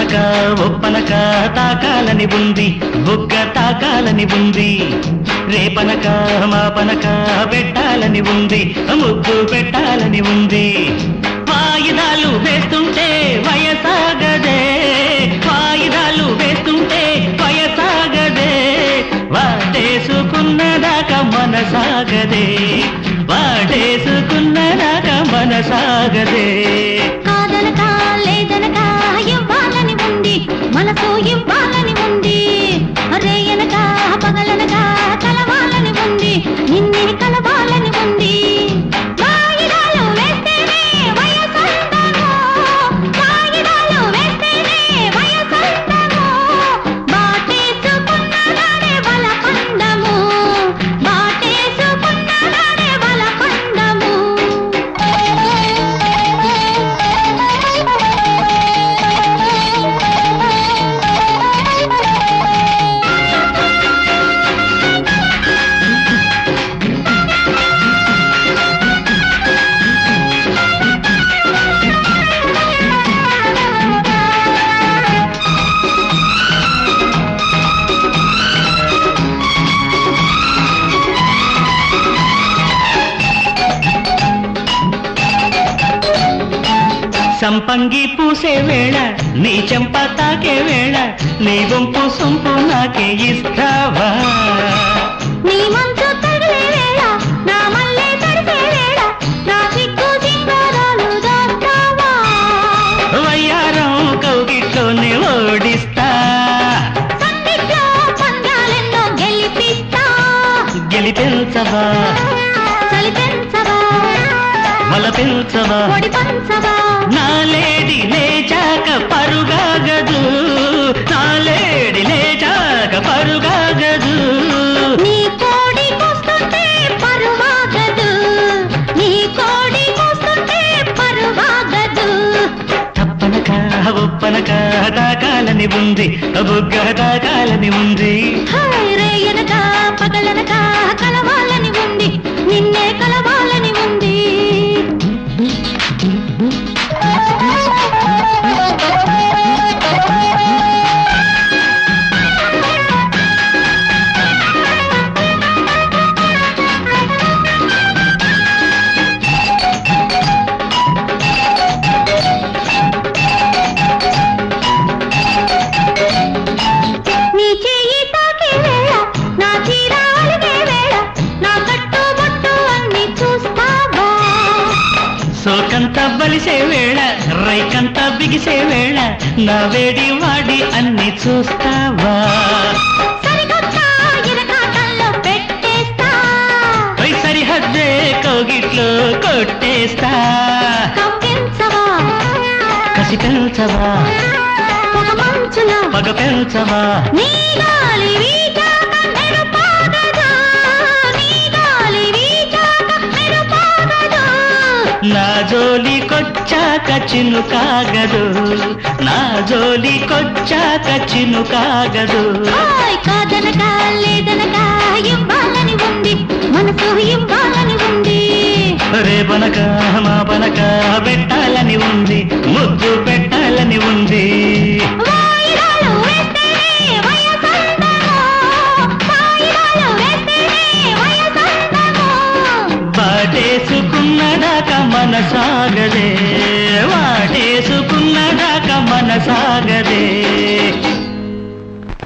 తప్పనక ఒప్పనక తాకాలని ఉంది, బుగ్గ తాకాలని ఉంది. రేపనక మాపనక పెట్టాలని ఉంది, ముద్దు పెట్టాలని ఉంది. వాయిదాలు వేస్తుంటే వయసాగదే, వాయిదాలు వేస్తుంటే వయసాగదే. వాటేసుకున్నదాకా మనసాగదే, వాటేసుకున్నదాకా మనసాగదే. కాదనక లేదనక ఇవ్వాలని ఉంది, మనసు ఇవ్వాలని ఉంది. రేయనక పగలనక కలవాలని ఉంది, నిన్నే కలవాలని ఉంది. వాయిదాలు వేస్తేనే వయసందము, వాయిదాలు వేస్తేనే వయసందము. బాటేసుకున్నదానే బలపందము, బాటేసుకున్నదానే బలపందము. సంపంగి పూసే వేళ, నీ చెంప తాకే వేళ, నీ వంపు సొంపు నాకే ఇస్తావా? నీ మంచు తగిలే వేళ, నా మల్లె తడిసే వేళ, నా సిగ్గు సింగారాలు దోస్తావా? వయ్యారం కౌగిట్లోనే ఓడిస్తా, సందిట్లో పందాలెన్నో గెలిపిస్తా. గెలిపించవా చలిపెంచవా, వలపించవా, పొడి పంచవా. నా లేడి లేచాక పరుగాగదు, నా లేడి లేచాక పరుగాగదు. నీ కోడి కూస్తుంటే పరువాగదు, నీ కోడి కూస్తుంటే పరువాగదు. తప్పనక ఒప్పనక తాకాలని ఉంది, బుగ్గ తాకాలని ఉంది. హాయ్ రేయనక పగలనక కలవాలని ఉంది, నిన్నే కలవాలని ఉంది. నీ చెయ్యి తాకే వేళ, నా చీర అలిగే వేళ, నా కట్టు బొట్టు అన్ని చూస్తావా? సోకంత బలిసే వేళ, రైకంత బిగిసే వేళ, నా వేడి వాడి అన్ని చూస్తావా? సరికొత్త ఇరకాటంలో పెట్టేస్తా, పై సరిహద్దే కౌగిట్లో కొట్టేస్తా. కవ్వించవా, కసి పెంచవా, పొగ మంచులా, పగ పెంచవా, నీ గాలి వీచాక మెరుపాగదు, నీ గాలి వీచాక మెరుపాగదు. నా జోలికొచ్చాక చినుకాగదు, నా జోలికొచ్చాక చినుకాగదు. హాయ్ కాదనక లేదనక ఇవ్వాలని ఉంది, మనసు ఇవ్వాలని ఉంది. రేపనక మాపనక పెట్టాలని ఉంది, ముద్దు పెట్టాలని ఉంది. వాయిదాలు వేస్తేనే వయసందము, వాయిదాలు వేస్తేనే వయసందము. వాటేసుకున్నదాకా మనసాగదే, వాటేసుకున్నదాకా మనసాగదే.